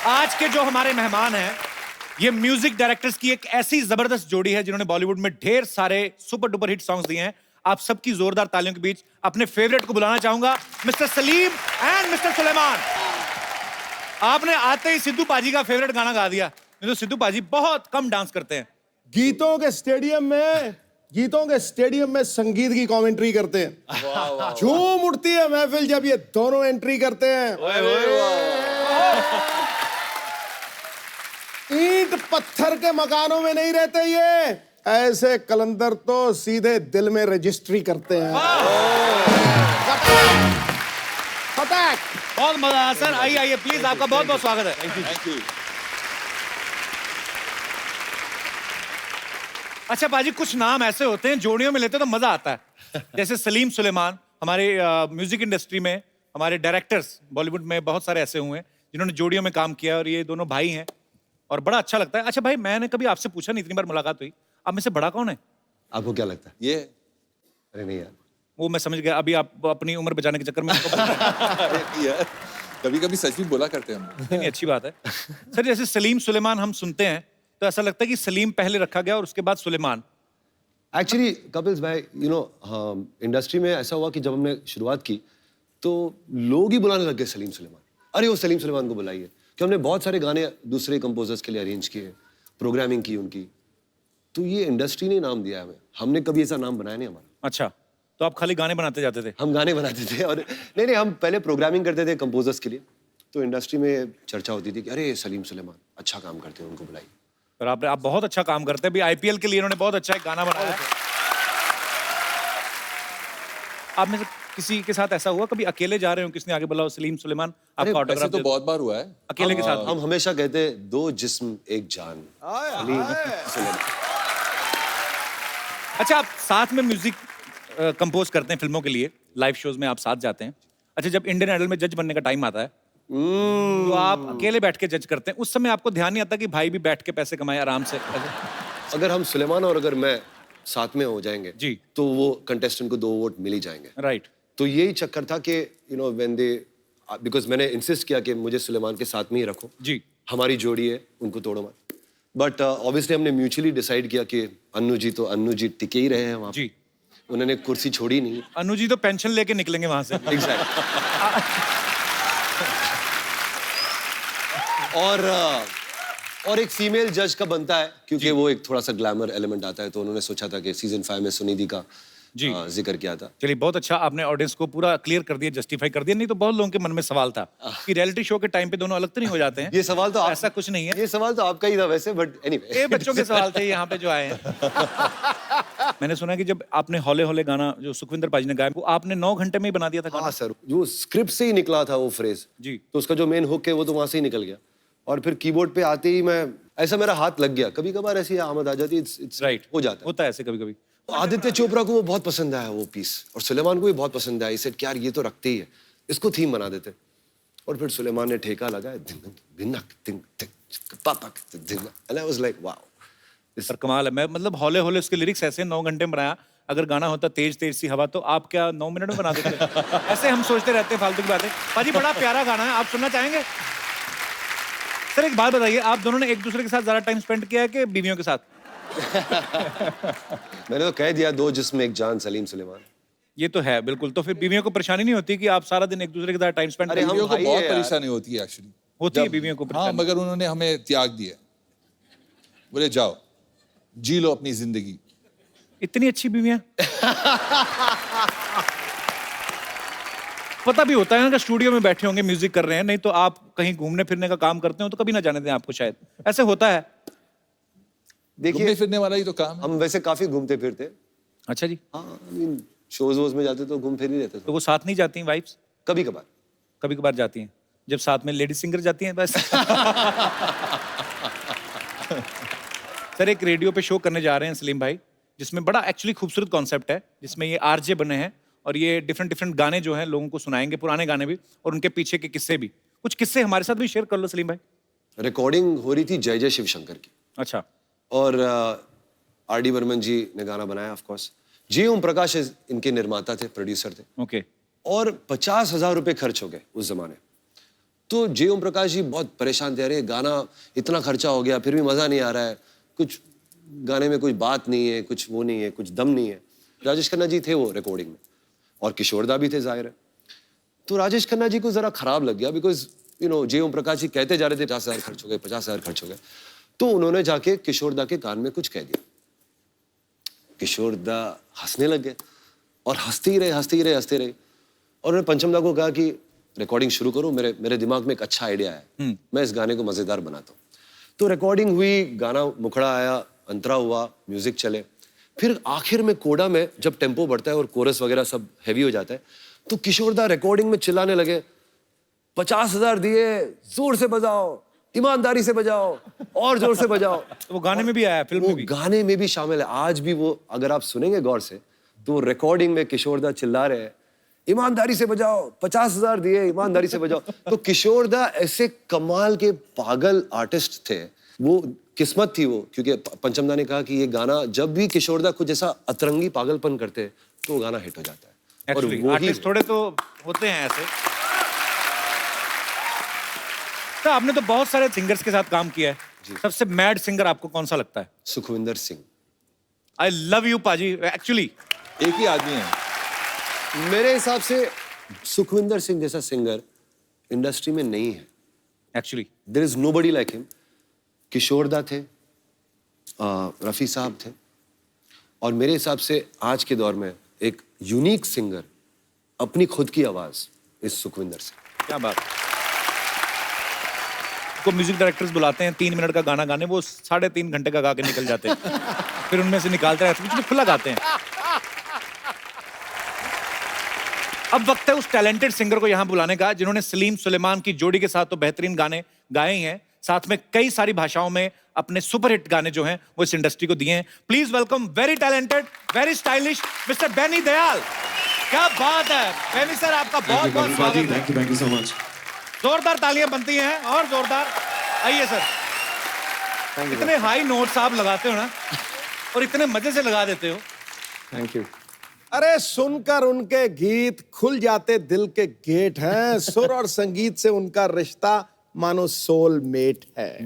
आज के जो हमारे मेहमान हैं, ये म्यूजिक डायरेक्टर्स की एक ऐसी जबरदस्त जोड़ी है जिन्होंने बॉलीवुड में ढेर सारे सुपर डुपर हिट सॉन्ग्स दिए हैं। आप सबकी जोरदार तालियों के बीच अपने फेवरेट को बुलाना चाहूंगा, mister Salim and mister Suleman. आपने आते ही सिद्धू पाजी का फेवरेट गाना गा दिया, नहीं तो सिद्धू पाजी बहुत कम डांस करते हैं। गीतों के स्टेडियम में संगीत की कमेंट्री करते हैं। झूम उठती है महफिल जब ये दोनों एंट्री करते हैं। ईंट पत्थर के मकानों में नहीं रहते ये, ऐसे कलंदर तो सीधे दिल में रजिस्ट्री करते हैं। बहुत मजा आया सर। आइए प्लीज, आपका बहुत बहुत स्वागत है। Thank you. अच्छा पाजी, कुछ नाम ऐसे होते हैं जोड़ियों में लेते तो मजा आता है। जैसे सलीम सुलेमान, हमारे म्यूजिक इंडस्ट्री में हमारे डायरेक्टर्स बॉलीवुड में बहुत सारे ऐसे हुए हैं जिन्होंने जोड़ियों में काम किया, और ये दोनों भाई हैं और बड़ा अच्छा लगता है। अच्छा भाई, मैंने कभी आपसे पूछा नहीं, इतनी बार मुलाकात हुई, आप में से बड़ा कौन है? आपको क्या लगता है? ये अरे नहीं यार, वो मैं समझ गया, अभी आप अपनी उम्र बचाने के चक्कर में यार कभी कभी सच भी बोला करते हैं हम। नहीं, अच्छी बात है सर। जैसे सलीम सुलेमान हम सुनते हैं तो ऐसा लगता है कि सलीम पहले रखा गया और उसके बाद सुलेमान। एक्चुअली कपिल्स भाई, यू नो इंडस्ट्री में ऐसा हुआ कि जब हमने शुरुआत की तो लोग ही बुलाने लग गए सलीम सुलेमान, अरे वो सलीम सुलेमान को बुलाइए, कि हमने बहुत सारे गाने दूसरे कंपोजर्स के लिए अरेंज किए, प्रोग्रामिंग की उनकी, तो ये इंडस्ट्री ने नाम दिया हमें, हमने कभी ऐसा नाम बनाया नहीं हमारा। अच्छा, तो आप खाली गाने बनाते जाते थे? हम गाने बनाते थे, और नहीं हम पहले प्रोग्रामिंग करते थे कंपोजर्स के लिए, तो इंडस्ट्री में चर्चा होती थी कि अरे सलीम सुलेमान अच्छा काम करते हैं, उनको बुलाइए। पर आप बहुत अच्छा काम करते हैं। अभी आईपीएल के लिए इन्होंने बहुत अच्छा एक गाना बनाया है। आप में से किसी के साथ ऐसा हुआ कभी अकेले जा रहे हो, किसने आगे बुलाओ सलीम सुलेमान, आपका ऑटोग्राफ? तो बहुत बार हुआ है अकेले के साथ। हम हमेशा कहते हैं 2 जिस्म 1 जान, सलीम सुलेमान। अच्छा, आप साथ में म्यूजिक कंपोज करते हैं फिल्मों के लिए, लाइव शोज में आप साथ जाते हैं। अच्छा, जब इंडियन आइडल में जज बनने का टाइम आता है तो आप अकेले बैठ के जज करते हैं, उस समय आपको ध्यान नहीं आता कि भाई भी बैठ के पैसे कमाए आराम से? अगर हम सुलेमान और अगर मैं साथ में हो जाएंगे जी, तो वो कंटेस्टेंट को 2 वोट मिल ही जाएंगे। राइट। तो यही चक्कर था कि you know when they, because मैंने इंसिस्ट किया कि मुझे सुलेमान के साथ में ही रखो जी, हमारी जोड़ी है, उनको तोड़ो मत। बट ऑब्वियसली हमने म्यूचुअली डिसाइड किया कि अन्नू जी टिके ही रहे हैं वहाँ जी, उन्होंने कुर्सी छोड़ी नहीं। अन्नू जी तो पेंशन लेके निकलेंगे वहां से। और एक फीमेल जज का बनता है, क्योंकि वो एक थोड़ा सा ग्लैमर एलिमेंट आता है, तो उन्होंने सोचा था कि सीजन 5 में सुनिधि का जी। जिक्र किया था। चलिए बहुत अच्छा, आपने ऑडियंस को पूरा क्लियर कर दिया, जस्टिफाई कर दिया। नहीं तो बहुत लोगों के मन में सवाल था कि रियलिटी शो के टाइम पे दोनों अलग तो नहीं हो जाते हैं। ये सवाल तो ऐसा कुछ नहीं है। ये सवाल तो आपका ही था वैसे, बट एनीवे। ये बच्चों के सवाल थे यहाँ पे जो आए हैं। मैंने सुना कि जब आपने हौले हौले गाना जो सुखविंदर पाजी ने गाया, वो आपने 9 घंटे में ही बना दिया था गाना? हाँ सर, जो स्क्रिप्ट से ही निकला था वो फ्रेज जी। तो उसका जो मेन हुक है वो तो वहां से ही निकल गया, और फिर कीबोर्ड पे आते ही मैं ऐसा मेरा हाथ लग गया। कभी कभार ऐसी आमद आ जाती है, इट्स राइट, हो जाता है। होता है ऐसे कभी कभी। आदित्य चोपड़ा को वो बहुत पसंद आया वो पीस, और सुलेमान को भी बहुत पसंद आया। इसे यार ये तो रखते ही है, इसको थीम बना देते। और फिर सुलेमान ने ठेका लगाया, and I was like, wow. Sir कमाल है। मैं मतलब हौले हौले उसके लिरिक्स ऐसे 9 घंटे में बनाया। अगर गाना होता तेज तेज सी हवा तो आप क्या 9 मिनट में बना देते? ऐसे हम सोचते रहते हैं फालतू की बातें। पाजी बड़ा प्यारा गाना है, आप सुनना चाहेंगे? सर एक बात बताइए, आप दोनों ने एक दूसरे के साथ ज्यादा टाइम स्पेंड किया है कि बीवियों के साथ? मैंने तो कह दिया, 2 जिस्म एक जान, सलीम सुलेमान। ये तो है बिल्कुल। तो फिर बीवियों को परेशानी नहीं होती कि आप सारा दिन एक दूसरे के साथ टाइम स्पेंड? अरे हम बीवियों को भाई बहुत है यार। परेशानी होती है एक्चुअली। होती है बीवियों को हाँ, परेशानी। मगर उन्होंने हमें त्याग दिया। बोले जाओ जी लो अपनी जिंदगी। इतनी अच्छी बीवियां। पता भी होता है ना कि स्टूडियो में बैठे होंगे म्यूजिक कर रहे हैं, नहीं तो आप कहीं घूमने फिरने का काम करते हो तो कभी ना जाने दें आपको, शायद ऐसे होता है। घूमने देखिए फिरने वाला ही तो काम है। हम वैसे काफी घूमते फिरते। अच्छा जी। हाँ, शोज वोज में जाते तो घूम फिर ही रहते तो वो साथ नहीं जाती वाइफ्स? कभी कभार। कभी कभार जाती हैं, जब साथ में लेडी सिंगर जाती हैं बस। सर एक रेडियो पे शो करने जा रहे हैं सलीम भाई, जिसमें बड़ा एक्चुअली खूबसूरत कॉन्सेप्ट है, जिसमें ये आरजे बने हैं और ये डिफरेंट डिफरेंट गाने जो हैं लोगों को सुनाएंगे, पुराने गाने भी और उनके पीछे के किस्से भी। कुछ किस्से हमारे साथ भी शेयर कर लो सलीम भाई। रिकॉर्डिंग हो रही थी जय जय शिव शंकर की, अच्छा। और आर.डी. बर्मन जी ने गाना बनाया ऑफ कोर्स। जे ओम प्रकाश इनके निर्माता थे, प्रोड्यूसर थे। ओके। और 50,000 रुपए खर्च हो गए उस जमाने। तो जे ओम प्रकाश जी बहुत परेशान थे, अरे गाना इतना खर्चा हो गया फिर भी मजा नहीं आ रहा है, कुछ गाने में कुछ बात नहीं है, कुछ वो नहीं है, कुछ दम नहीं है। राजेश खन्ना जी थे वो रिकॉर्डिंग में, और किशोरदा भी थे जाहिर है। तो राजेश खन्ना जी को जरा खराब लग गया, बिकॉज यू नो जे ओम प्रकाश जी कहते जा रहे थे 50,000 खर्च हो गए, 50,000 खर्च हो गए। तो उन्होंने जाके किशोरदा के कान में कुछ कह दिया। किशोरदा हंसने लग गए, और हंसते ही रहे, हंसते ही रहे, हंसते रहे। और उन्होंने पंचमदा को कहा कि रिकॉर्डिंग शुरू करो, मेरे दिमाग में एक अच्छा आइडिया है, मैं इस गाने को मजेदार बनाता हूँ। तो रिकॉर्डिंग हुई, गाना मुखड़ा आया, अंतरा हुआ, म्यूजिक चले। फिर आखिर में कोडा में जब टेम्पो बढ़ता है और कोरस वगैरह सब हैवी हो जाता है, तो किशोरदा रिकॉर्डिंग में चिल्लाने लगे, 50,000 दिए, जोर से बजाओ, ईमानदारी से बजाओ, और जोर से बजाओ। तो वो गाने में भी आया, फिल्म में भी? गाने में भी शामिल है। आज भी वो अगर आप सुनेंगे गौर से तो रिकॉर्डिंग में किशोरदा चिल्ला रहे हैं, ईमानदारी से बजाओ, 50,000 दिए, ईमानदारी से बजाओ। तो किशोरदा ऐसे कमाल के पागल आर्टिस्ट थे, वो किस्मत थी वो, क्योंकि पंचमदा ने कहा कि ये गाना जब भी किशोरदा कुछ ऐसा अतरंगी पागलपन करते हैं तो वो गाना हिट हो जाता है। और Actually, वो ही आर्टिस्ट थोड़े तो होते हैं ऐसे। तो आपने तो बहुत सारे सिंगर्स के साथ काम किया है, सबसे मैड सिंगर आपको कौन सा लगता है? Sukhwinder Singh. I love you पाजी। एक्चुअली एक ही आदमी है मेरे हिसाब से, सुखविंदर सिंह जैसा सिंगर इंडस्ट्री में नहीं है actually. There is nobody like him. किशोरदा थे, रफी साहब थे, और मेरे हिसाब से आज के दौर में एक यूनिक सिंगर अपनी खुद की आवाज इस सुखविंदर सिंह। क्या बात। को म्यूजिक डायरेक्टर्स बुलाते हैं 3 मिनट का गाना गाने, वो 3.5 घंटे का गा के निकल जाते हैं। फिर उनमें से निकालते हैं, कुछ खुला गाते हैं। अब वक्त है उस टैलेंटेड सिंगर को यहाँ बुलाने का जिन्होंने सलीम सुलेमान की जोड़ी के साथ तो बेहतरीन गाने गाए ही हैं, साथ में कई सारी भाषाओं में अपने सुपरहिट गाने जो हैं वो इस इंडस्ट्री को दिए हैं। Please welcome very talented, very stylish mister Benny Dayal. क्या बात है बेनी सर, आपका बहुत बहुत स्वागत है। Thank you so much. जोरदार तालियां बनती हैं, और जोरदार। आइए सर। इतने हाई नोट्स आप लगाते हो ना, और इतने मजे से लगा देते हो। Thank you. अरे सुनकर उनके गीत खुल जाते दिल के गेट हैं। सुर और संगीत से उनका रिश्ता मानो सोलमेट है।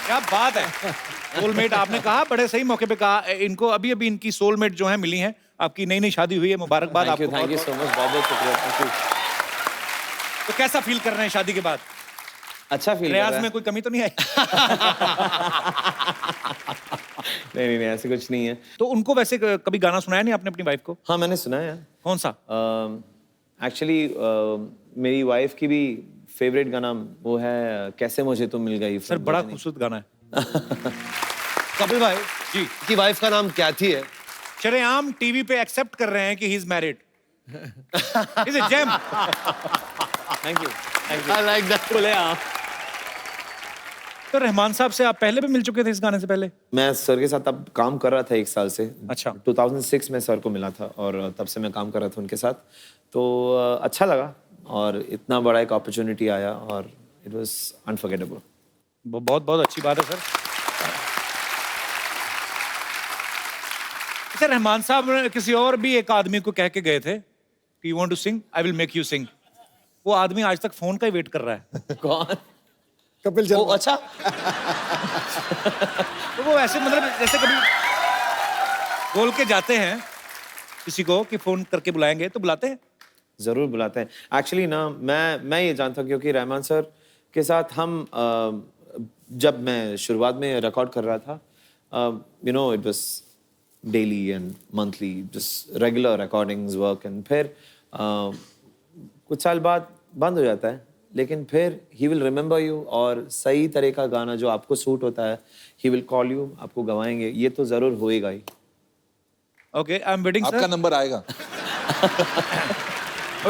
क्या बात है। सोलमेट आपने कहा, बड़े सही मौके पे कहा। इनको अभी अभी इनकी सोलमेट जो है मिली हैं। आपकी नई नई शादी हुई है, मुबारकबाद आपको। थैंक यू सो मच, बहुत बहुत शुक्रिया। Thank you. तो कैसा फील कर रहे हैं शादी के बाद? अच्छा फील कर रियाज रहा है। में कोई कमी तो नहीं आई? नहीं, ऐसे कुछ नहीं है। तो उनको वैसे कभी गाना सुनाया नहीं आपने अपनी वाइफ को? हाँ, मैंने सुना है यार। कौन सा? एक्चुअली मेरी वाइफ की भी फेवरेट गाना वो है कैसे मुझे तुम मिल गई। सर बड़ा खूबसूरत गाना है। कपिल भाई जी की वाइफ का नाम कैथी है। शरेआम टीवी पे एक्सेप्ट कर रहे हैं कि he is married. Is a gem. Thank you. I like that. बोले आप। तो रहमान साहब से आप पहले भी मिल चुके थे इस गाने से पहले? मैं सर के साथ तब काम कर रहा था 1 साल से। अच्छा। 2006 में सर को मिला था और तब से मैं काम कर रहा था उनके साथ, तो अच्छा लगा और इतना बड़ा एक अपॉर्चुनिटी आया और इट वाज अनफॉरगेटेबल। बहुत बहुत अच्छी बात है सर। अच्छा, रहमान साहब किसी और भी एक आदमी को कह के गए थे कि you want to sing, I will make you sing. वो आदमी आज तक फोन का ही वेट कर रहा है। कौन? कपिल शर्मा। अच्छा। तो वो ऐसे मतलब जैसे कभी बोल के जाते हैं किसी को कि फोन करके बुलाएंगे, तो बुलाते हैं? जरूर बुलाते हैं। एक्चुअली ना मैं ये जानता हूँ क्योंकि रहमान सर के साथ हम जब मैं शुरुआत में रिकॉर्ड कर रहा था, you know it was daily and monthly just regular recordings work, and फिर कुछ साल बाद बंद हो जाता है, लेकिन फिर ही विल रिमेंबर यू और सही तरह का गाना जो आपको सूट होता है ही विल कॉल यू, आपको गवाएंगे, ये तो जरूर होएगा ही। Okay, I am waiting sir. आपका नंबर आएगा।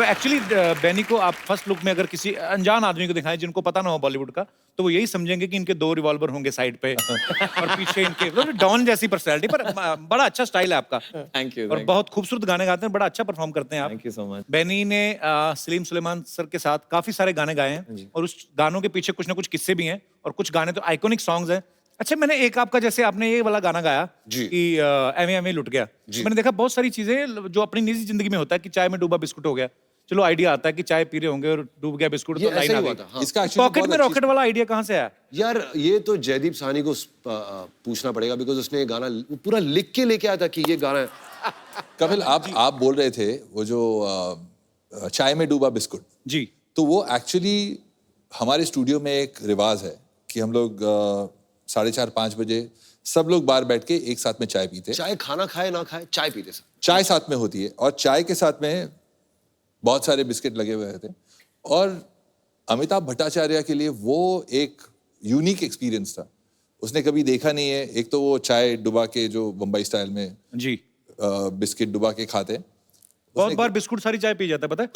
एक्चुअली बेनी को आप फर्स्ट लुक में अगर किसी अनजान आदमी को दिखाएं जिनको पता ना हो बॉलीवुड का, तो वो यही समझेंगे कि इनके 2 रिवॉल्वर होंगे साइड पे और पीछे इनके मतलब डॉन जैसी पर्सनैलिटी, पर बड़ा अच्छा स्टाइल है आपका। Thank you. और बहुत खूबसूरत गाने गाते हैं, बड़ा अच्छा परफॉर्म करते हैं आप। Thank you so much. Benny ने सलीम सुलेमान सर के साथ काफी सारे गाने गाए हैं और उस गानों के पीछे कुछ ना कुछ किस्से भी हैं और कुछ गाने तो आइकॉनिक सॉन्ग्स हैं। अच्छा, मैंने एक आपका जैसे आपने ये वाला गाना गाया जी। कि एवे एवे लुट गया, मैंने देखा बहुत सारी चीजें जो अपनी निजी जिंदगी में होता है कि चाय में डूबा बिस्कुट हो गया, चलो आइडिया आता है कि चाय पी रहे होंगे और डूब गया बिस्कुट, तो लाइन आ गई। हाँ। इसका पॉकेट में रॉकेट वाला आइडिया कहाँ से आया? यार ये तो जयदीप साहनी को पूछना पड़ेगा, बिकॉज उसने ये गाना पूरा लिख के लेके आया था कि ये गाना है। कपिल, आप बोल रहे थे वो जो चाय में डूबा बिस्कुट जी, तो वो एक्चुअली हमारे स्टूडियो में एक रिवाज है कि हम लोग 4:30-5 बजे सब लोग बाहर बैठ के एक साथ में चाय पीते हैं। चाहे खाना खाए ना खाए चाय पीते सब। चाय साथ में होती है और चाय के साथ में बहुत सारे बिस्किट लगे हुए थे और अमिताभ भट्टाचार्य के लिए वो एक यूनिक एक्सपीरियंस था। उसने कभी देखा नहीं है, एक तो वो चाय डुबा के जो बम्बई स्टाइल में जी बिस्किट डुबा के खाते हैं। बहुत बार बिस्कुट सारी चाय पी जाता है, पता है?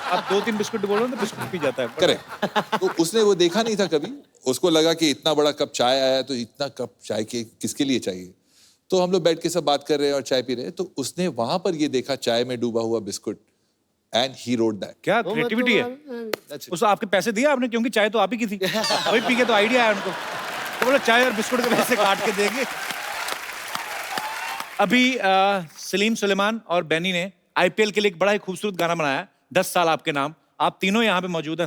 आप 2-3 बिस्कुट बोल रहे हो तो बिस्कुट पी जाता है। करेक्ट। तो उसने वो देखा नहीं था कभी, उसको लगा कि इतना बड़ा कप चाय आया है तो इतना कप चाय के किसके लिए चाहिए। तो हम लोग बैठ के सब बात कर रहे हैं और चाय पी रहे हैं, तो उसने वहां पर ये देखा चाय में डूबा हुआ biscuit and he wrote that. क्या क्रिएटिविटी है। उसको आपके पैसे दिए आपने, क्योंकि चाय तो आप ही की थी, अभी पी के तो आइडिया आया उनको, तो बोला चाय और बिस्कुट के पैसे काट के देंगे। अभी सलीम सुलेमान और बेनी ने आईपीएल के लिए एक बड़ा ही खूबसूरत गाना बनाया, 10 साल आपके नाम। आप तीनों यहाँ पे मौजूद हैं।